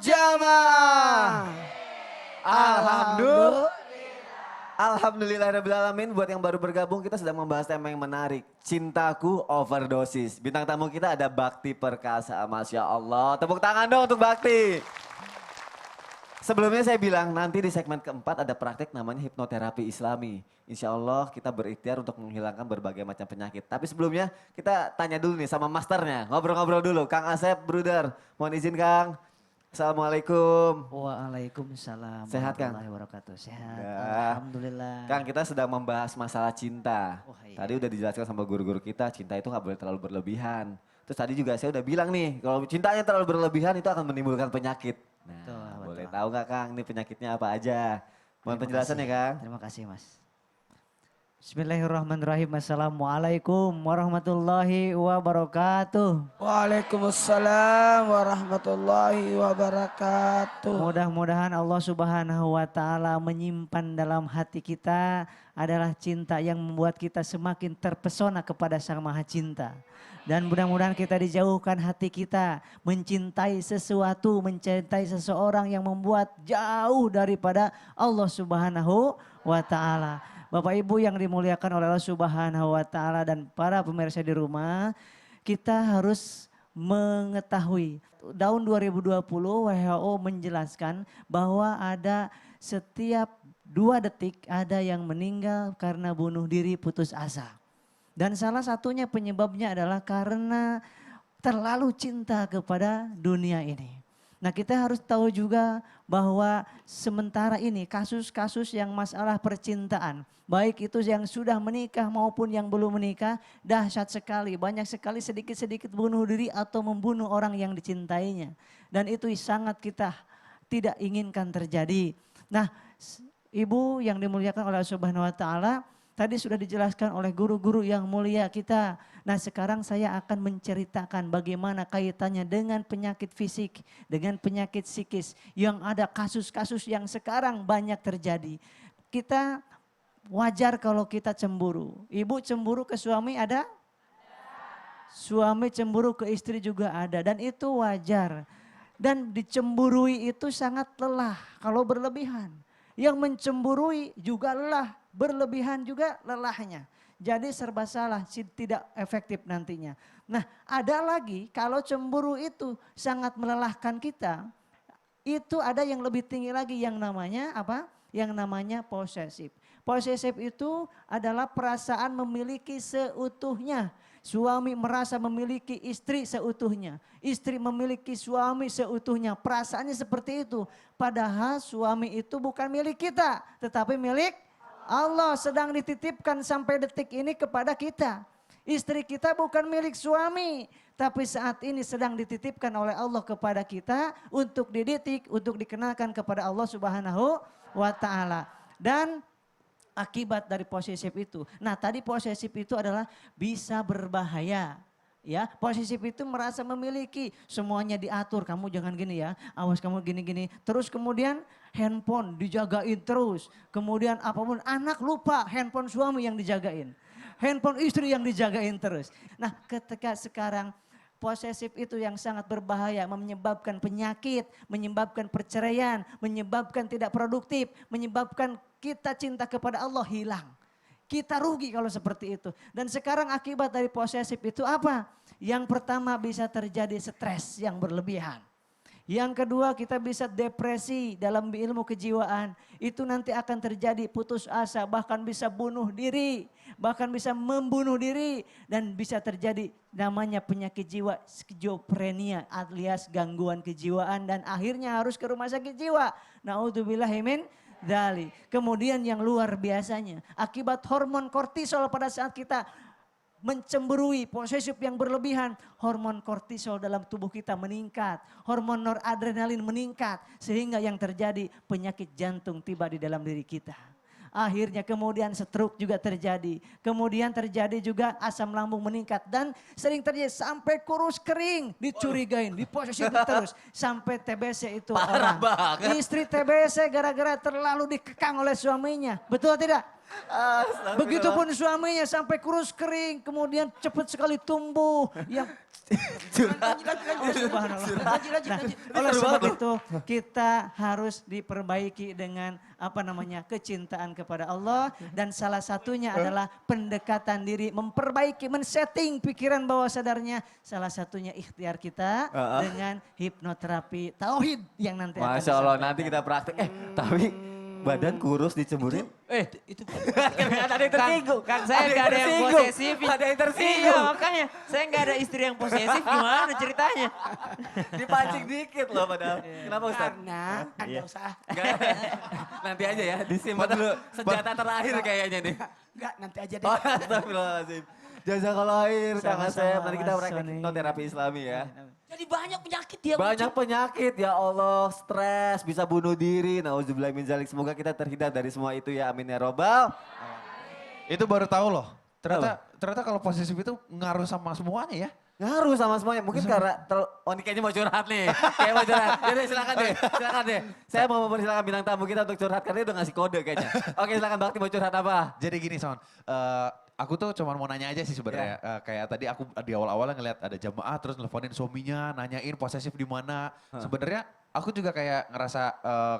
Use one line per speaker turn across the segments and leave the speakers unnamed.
jamaah. Alhamdulillahirrahmanirrahim. Buat yang baru bergabung, kita sedang membahas tema yang menarik. Cintaku overdosis. Bintang tamu kita ada Bakti Perkasa. Masya Allah. Tepuk tangan dong untuk Bakti. Sebelumnya saya bilang nanti di segmen keempat ada praktek namanya hipnoterapi islami. Insya Allah kita berikhtiar untuk menghilangkan berbagai macam penyakit. Tapi sebelumnya kita tanya dulu nih sama masternya. Ngobrol-ngobrol dulu. Kang Asep, Bruder. Mohon izin Kang. Assalamualaikum.
Waalaikumsalam.
Sehat Kang?
Warahmatullahi wabarakatuh. Sehat.
Ya.
Alhamdulillah.
Kang, kita sedang membahas masalah cinta.
Oh, iya.
Tadi udah dijelaskan sama guru-guru kita, cinta itu nggak boleh terlalu berlebihan. Terus tadi juga saya udah bilang nih, kalau cintanya terlalu berlebihan itu akan menimbulkan penyakit. Nah,
Betul,
boleh
betul.
tahu nggak Kang, ini penyakitnya apa aja? Mohon penjelasannya Kang.
Terima kasih Mas. Bismillahirrahmanirrahim. Assalamualaikum warahmatullahi wabarakatuh.
Waalaikumsalam warahmatullahi wabarakatuh.
Mudah-mudahan Allah Subhanahu wa taala menyimpan dalam hati kita adalah cinta yang membuat kita semakin terpesona kepada Sang Maha Cinta. Dan mudah-mudahan kita dijauhkan hati kita mencintai sesuatu, mencintai seseorang yang membuat jauh daripada Allah Subhanahu wa taala. Bapak Ibu yang dimuliakan oleh Allah Subhanahu wa taala dan para pemirsa di rumah, kita harus mengetahui tahun 2020 WHO menjelaskan bahwa ada setiap 2 detik ada yang meninggal karena bunuh diri putus asa. Dan salah satunya penyebabnya adalah karena terlalu cinta kepada dunia ini. Nah, kita harus tahu juga bahwa sementara ini kasus-kasus yang masalah percintaan, baik itu yang sudah menikah maupun yang belum menikah, dahsyat sekali. Banyak sekali sedikit-sedikit bunuh diri atau membunuh orang yang dicintainya. Dan itu sangat kita tidak inginkan terjadi. Nah, Ibu yang dimuliakan oleh Allah Subhanahu wa taala, tadi sudah dijelaskan oleh guru-guru yang mulia kita. Nah, sekarang saya akan menceritakan bagaimana kaitannya dengan penyakit fisik, dengan penyakit psikis yang ada kasus-kasus yang sekarang banyak terjadi. Kita wajar kalau kita cemburu. Ibu cemburu ke suami ada? Suami cemburu ke istri juga ada dan itu wajar. Dan dicemburui itu sangat lelah kalau berlebihan. Yang mencemburui juga lelah, berlebihan juga lelahnya. Jadi serba salah, tidak efektif nantinya. Nah, ada lagi kalau cemburu itu sangat melelahkan kita, itu ada yang lebih tinggi lagi yang namanya apa? Yang namanya posesif. Posesif itu adalah perasaan memiliki seutuhnya. Suami merasa memiliki istri seutuhnya. Istri memiliki suami seutuhnya. Perasaannya seperti itu. Padahal suami itu bukan milik kita, tetapi milik Allah, sedang dititipkan sampai detik ini kepada kita. Istri kita bukan milik suami, tapi saat ini sedang dititipkan oleh Allah kepada kita untuk dididik, untuk dikenalkan kepada Allah Subhanahu wa taala. Dan akibat dari posesif itu. Nah, tadi posesif itu adalah bisa berbahaya. Ya, posesif itu merasa memiliki, semuanya diatur, kamu jangan gini ya, awas kamu gini-gini. Terus kemudian handphone dijagain terus. Kemudian apapun, anak lupa handphone suami yang dijagain. Handphone istri yang dijagain terus. Nah, ketika sekarang posesif itu yang sangat berbahaya, menyebabkan penyakit, menyebabkan perceraian, menyebabkan tidak produktif, menyebabkan kita cinta kepada Allah hilang. Kita rugi kalau seperti itu. Dan sekarang akibat dari posesif itu apa? Yang pertama bisa terjadi stres yang berlebihan. Yang kedua kita bisa depresi dalam ilmu kejiwaan. Itu nanti akan terjadi putus asa, bahkan bisa bunuh diri. Bahkan bisa membunuh diri. Dan bisa terjadi namanya penyakit jiwa, skizofrenia alias gangguan kejiwaan. Dan akhirnya harus ke rumah sakit jiwa. Na'udzubillahimin dzalik. Kemudian yang luar biasanya, akibat hormon kortisol pada saat kita mencemburui, posesif yang berlebihan, hormon kortisol dalam tubuh kita meningkat, hormon noradrenalin meningkat, sehingga yang terjadi penyakit jantung tiba di dalam diri kita. Akhirnya kemudian stroke juga terjadi, kemudian terjadi juga asam lambung meningkat dan sering terjadi sampai kurus kering, dicurigain, diposesif terus sampai TBC itu
Parah
orang.
banget.
Istri TBC gara-gara terlalu dikekang oleh suaminya, betul tidak?
Astagfirullah.
Begitupun suaminya sampai kurus kering, kemudian cepat sekali tumbuh. Yang Oh, subhanallah. Nah, oleh sebab itu kita harus diperbaiki dengan kecintaan kepada Allah, dan salah satunya adalah pendekatan diri, memperbaiki, men-setting pikiran bawah sadarnya. Salah satunya ikhtiar kita dengan hipnoterapi tauhid yang nanti akan
Masya Allah,
disampaikan.
nanti kita praktek. Tapi badan kurus dicemburin.
Itu
Ada yang tersinggung.
Kang saya nggak ada yang posesif.
Ada yang
Iya
tersinggung.
makanya saya nggak ada istri yang posesif, gimana ceritanya?
Dipancing dikit loh padahal. Kenapa Ustaz?
karena Anda usah.
Nggak. Nanti aja ya, disimpan dulu. Senjata terakhir kayaknya nih.
Enggak, nanti aja deh.
Oh, astagfirullahaladzim. Jazakallah khair, Kang
Sama-sama,
Asep. Nanti kita
Mas
praktek
Sony.
hipnoterapi Islami ya.
Jadi banyak penyakit dia.
Banyak penyakit, ya Allah. Stres, bisa bunuh diri. Nauzubillah min zalik. Semoga kita terhindar dari semua itu ya. Amin ya robbal.
Itu baru tahu loh. Ternyata kalau posesif itu ngaruh sama semuanya ya.
Ngaruh sama semuanya. Mungkin karena, oh ini kayaknya mau curhat nih. Kayak mau curhat. Yaudah silakan deh, silakan deh. Saya mau mempersilakan bintang tamu kita untuk curhat karena dia udah ngasih kode kayaknya. Oke silakan Bakti, mau curhat apa?
Jadi gini Son, aku tuh cuma mau nanya aja sih sebenarnya. Kayak tadi aku di awal-awal ngeliat ada jamaah terus nelfonin suaminya, nanyain posesif di mana. Sebenarnya aku juga kayak ngerasa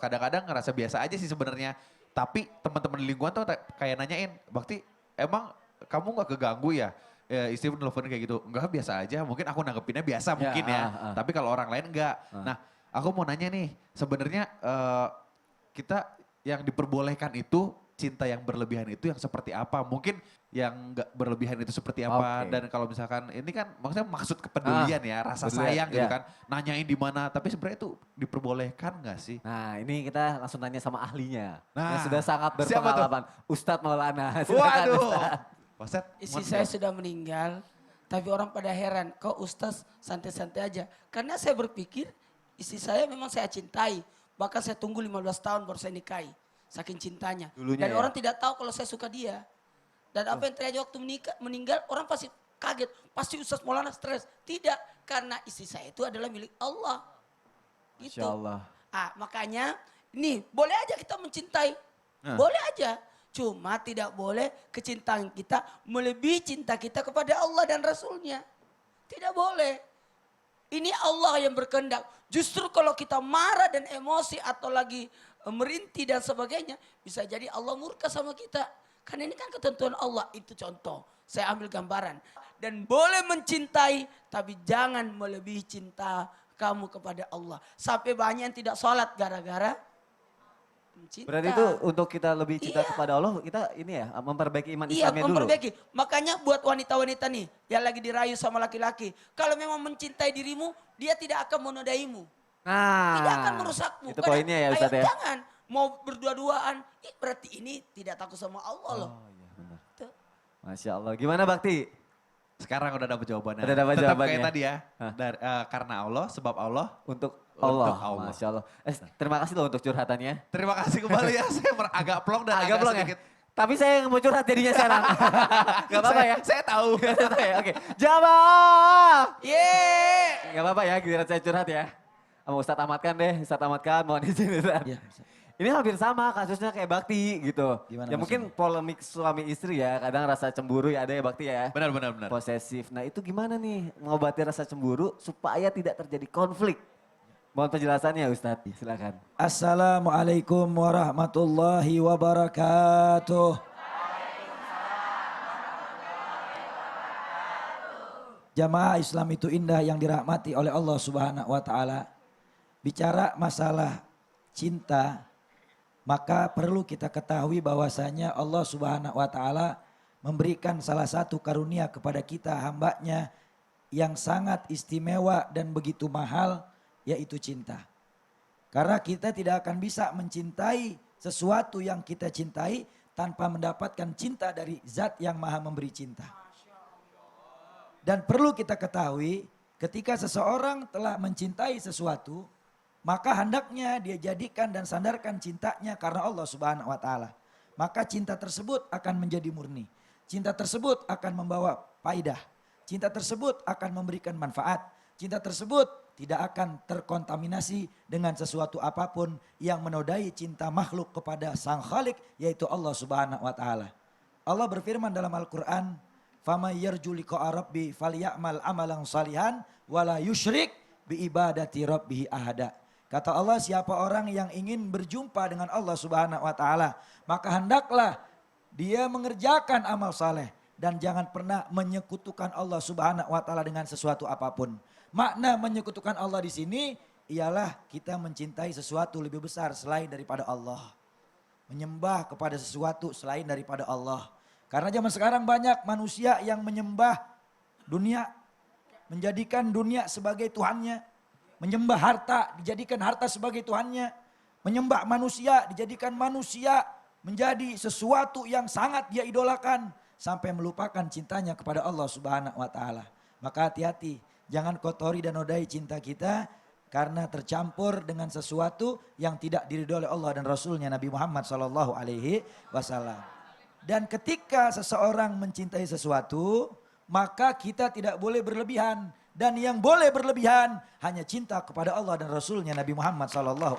kadang-kadang ngerasa biasa aja sih sebenarnya. Tapi teman-teman di lingkungan tuh kayak nanyain, Bakti emang kamu nggak keganggu ya? Istri nelfonin kayak gitu, enggak biasa aja, mungkin aku nanggepinnya biasa mungkin ya. Tapi kalau orang lain enggak. Nah aku mau nanya nih, sebenarnya kita yang diperbolehkan itu, cinta yang berlebihan itu yang seperti apa? Mungkin yang enggak berlebihan itu seperti apa?
Oke.
Dan kalau misalkan ini kan maksudnya maksud kepedulian ya, rasa
pedulian,
sayang gitu
ya.
kan. Nanyain di mana, tapi sebenarnya itu diperbolehkan enggak sih?
Nah ini kita langsung tanya sama ahlinya.
Nah,
Yang sudah sangat
siapa tuh?
berpengalaman. Ustadz Maulana. Silakan,
Waduh.
Ustadz.
Ustaz,
Istri saya sudah meninggal, tapi orang pada heran, kok Ustaz santai-santai aja. Karena saya berpikir, istri saya memang saya cintai. Bahkan saya tunggu 15 tahun baru saya nikahi. Saking cintanya.
Dulunya
Dan
ya?
orang tidak tahu kalau saya suka dia. Dan apa yang terjadi waktu meninggal, orang pasti kaget. Pasti Ustaz Maulana stres. Tidak, karena istri saya itu adalah milik Allah. Gitu.
Masya Allah.
Makanya, nih boleh aja kita mencintai. Boleh aja. Cuma tidak boleh kecintaan kita melebihi cinta kita kepada Allah dan Rasulnya. Tidak boleh. Ini Allah yang berkehendak. Justru kalau kita marah dan emosi atau lagi merintih dan sebagainya, bisa jadi Allah murka sama kita. Karena ini kan ketentuan Allah, itu contoh. Saya ambil gambaran. Dan boleh mencintai, tapi jangan melebihi cinta kamu kepada Allah. Sampai banyak yang tidak sholat gara-gara mencinta.
Berarti itu untuk kita lebih cinta kepada Allah, kita ini ya memperbaiki iman
Iya,
Islamnya dulu.
memperbaiki. Makanya buat wanita-wanita nih yang lagi dirayu sama laki-laki. Kalau memang mencintai dirimu, dia tidak akan menodaimu.
Nah,
Tidak akan merusakmu.
itu
Karena,
poinnya ya Ustaz ya.
Jangan mau berdua-duaan. Berarti ini tidak takut sama Allah loh.
Oh iya benar.
Tuh.
Masya Allah. Gimana Bakti?
sekarang udah dapat jawabannya.
Udah dapat
Tetap
jawabannya.
kayak tadi ya, karena Allah, sebab Allah.
Untuk Allah.
Untuk Allah.
Masya Allah. Terima kasih loh untuk curhatannya.
Terima kasih kembali ya, saya agak plong dan agak,
Belum ya?
sedikit.
Tapi saya yang mau curhat jadinya sekarang. Gak apa-apa ya?
Saya tahu.
Gak apa-apa ya? Oke. Jamaah!
Yeay.
Gak apa-apa ya, giliran saya curhat ya. Sama Ustadz Ahmad kan deh, Ustadz Ahmad kan, mohon izin Ustadz.
Iya,
Ini hampir sama kasusnya kayak Bakti gitu.
Gimana
Ya mungkin polemik suami istri ya, kadang rasa cemburu ya ada ya Bakti ya.
Benar, benar, benar.
Posesif. Nah itu gimana nih mengobati rasa cemburu supaya tidak terjadi konflik? Mohon penjelasannya Ustadz, silakan.
Assalamualaikum warahmatullahi wabarakatuh. Jamaah Islam itu indah yang dirahmati oleh Allah Subhanahu wa taala. Bicara masalah cinta, maka perlu kita ketahui bahwasanya Allah Subhanahu wa taala memberikan salah satu karunia kepada kita hambanya yang sangat istimewa dan begitu mahal, yaitu cinta. Karena kita tidak akan bisa mencintai sesuatu yang kita cintai tanpa mendapatkan cinta dari zat yang maha memberi cinta. Dan perlu kita ketahui ketika seseorang telah mencintai sesuatu, maka hendaknya dia jadikan dan sandarkan cintanya karena Allah Subhanahu wa taala. Maka cinta tersebut akan menjadi murni. Cinta tersebut akan membawa faidah. Cinta tersebut akan memberikan manfaat. Cinta tersebut tidak akan terkontaminasi dengan sesuatu apapun yang menodai cinta makhluk kepada Sang Khalik, yaitu Allah Subhanahu wa taala. Allah berfirman dalam Al-Qur'an, "Faman yarju liqa'a rabbi falyamal amalan salihan wala yusyrik bi ibadati rabbih ahada." Kata Allah, siapa orang yang ingin berjumpa dengan Allah Subhanahu wa taala, maka hendaklah dia mengerjakan amal saleh dan jangan pernah menyekutukan Allah Subhanahu wa taala dengan sesuatu apapun. Makna menyekutukan Allah di sini ialah kita mencintai sesuatu lebih besar selain daripada Allah. Menyembah kepada sesuatu selain daripada Allah. Karena zaman sekarang banyak manusia yang menyembah dunia, menjadikan dunia sebagai Tuhannya. Menyembah harta, dijadikan harta sebagai Tuhannya. Menyembah manusia, dijadikan manusia menjadi sesuatu yang sangat dia idolakan. Sampai melupakan cintanya kepada Allah Subhanahu wa taala. Maka hati-hati, jangan kotori dan nodai cinta kita karena tercampur dengan sesuatu yang tidak diridhoi oleh Allah dan Rasulnya Nabi Muhammad SAW. Dan ketika seseorang mencintai sesuatu, maka kita tidak boleh berlebihan. Dan yang boleh berlebihan hanya cinta kepada Allah dan Rasulnya Nabi Muhammad SAW.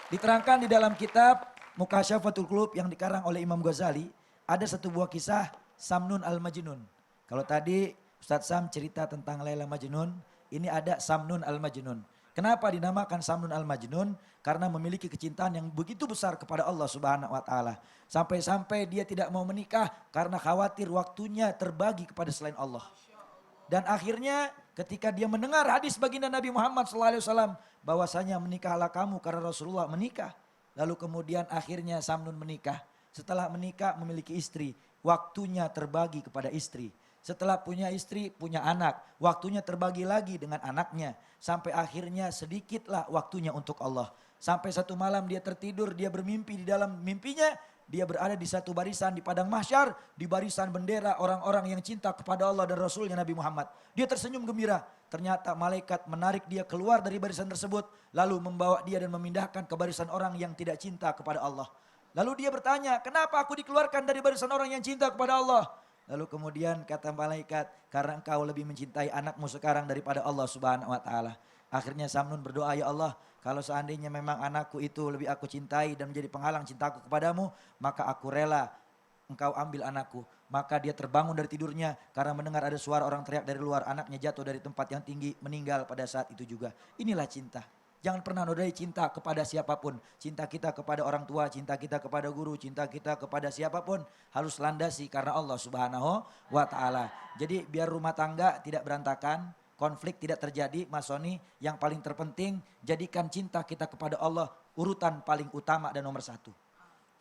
Diterangkan di dalam kitab Mukasyafatul Qulub yang dikarang oleh Imam Ghazali, ada satu buah kisah Samnun al-Majnun. Kalau tadi Ustadz Sam cerita tentang Laila Majnun, ini ada Samnun al-Majnun. Kenapa dinamakan Samnun al-Majnun? Karena memiliki kecintaan yang begitu besar kepada Allah Subhanahu wa taala. Sampai-sampai dia tidak mau menikah karena khawatir waktunya terbagi kepada selain Allah. Dan akhirnya ketika dia mendengar hadis baginda Nabi Muhammad SAW bahwasanya menikahlah kamu karena Rasulullah menikah. Lalu kemudian akhirnya Samnun menikah. Setelah menikah memiliki istri, waktunya terbagi kepada istri. Setelah punya istri, punya anak, waktunya terbagi lagi dengan anaknya. Sampai akhirnya sedikitlah waktunya untuk Allah. Sampai satu malam dia tertidur, dia bermimpi di dalam mimpinya. Dia berada di satu barisan di padang mahsyar, di barisan bendera orang-orang yang cinta kepada Allah dan Rasulnya Nabi Muhammad. Dia tersenyum gembira. Ternyata malaikat menarik dia keluar dari barisan tersebut. Lalu membawa dia dan memindahkan ke barisan orang yang tidak cinta kepada Allah. Lalu dia bertanya, kenapa aku dikeluarkan dari barisan orang yang cinta kepada Allah? Lalu kemudian kata malaikat, karena engkau lebih mencintai anakmu sekarang daripada Allah Subhanahu wa taala. Akhirnya Samnun berdoa, ya Allah, kalau seandainya memang anakku itu lebih aku cintai dan menjadi penghalang cintaku kepadamu, maka aku rela engkau ambil anakku. Maka dia terbangun dari tidurnya karena mendengar ada suara orang teriak dari luar, anaknya jatuh dari tempat yang tinggi, meninggal pada saat itu juga. Inilah cinta. Jangan pernah nodai cinta kepada siapapun. Cinta kita kepada orang tua, cinta kita kepada guru, cinta kita kepada siapapun harus landasi karena Allah Subhanahu wa taala. Jadi biar rumah tangga tidak berantakan, konflik tidak terjadi, Mas Sony, yang paling terpenting jadikan cinta kita kepada Allah urutan paling utama dan nomor satu.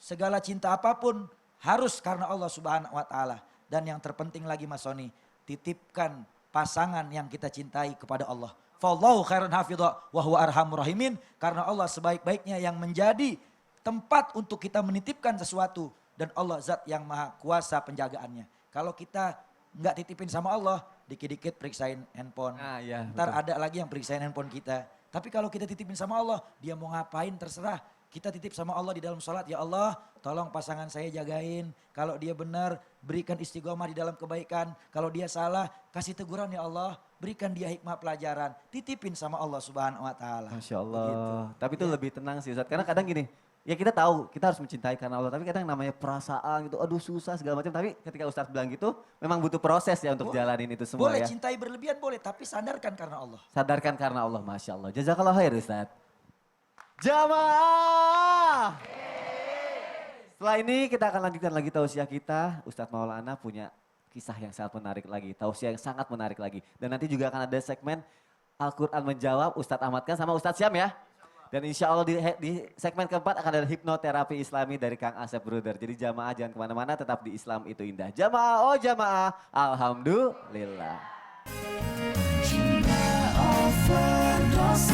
Segala cinta apapun harus karena Allah Subhanahu wa taala. Dan yang terpenting lagi Mas Sony, titipkan pasangan yang kita cintai kepada Allah. Fallahu khairan hafidha wa huwa arhamur rahimin. Karena Allah sebaik-baiknya yang menjadi tempat untuk kita menitipkan sesuatu. Dan Allah zat yang maha kuasa penjagaannya. Kalau kita nggak titipin sama Allah, dikit-dikit periksain handphone.
Ya,
Ntar ada lagi yang periksain handphone kita. Tapi kalau kita titipin sama Allah, dia mau ngapain terserah. Kita titip sama Allah di dalam sholat, ya Allah tolong pasangan saya jagain. Kalau dia benar, berikan istiqomah di dalam kebaikan. Kalau dia salah, kasih teguran ya Allah. Berikan dia hikmah pelajaran. Titipin sama Allah Subhanahu wa taala.
Masya Allah.
Begitu.
Tapi itu lebih tenang sih Ustaz. Karena kadang gini, ya kita tahu kita harus mencintai karena Allah. Tapi kadang namanya perasaan gitu, aduh susah segala macam. Tapi ketika Ustaz bilang gitu, memang butuh proses ya untuk jalanin itu semua
Boleh
ya.
cintai berlebihan boleh, tapi sandarkan karena Allah.
Sadarkan karena Allah, Masya Allah. Jazakallah khair Ustaz. Jamaah. Setelah ini kita akan lanjutkan lagi tausiah kita. Ustadz Maulana punya kisah yang sangat menarik lagi. Tausiah yang sangat menarik lagi. Dan nanti juga akan ada segmen Al-Quran Menjawab Ustadz Ahmad Khan sama Ustadz Syam ya. Dan insya Allah di segmen keempat akan ada hipnoterapi islami dari Kang Asep Bruder. Jadi jamaah jangan kemana-mana, tetap di Islam itu indah. Jamaah, oh jamaah, alhamdulillah.
Cinta overdose.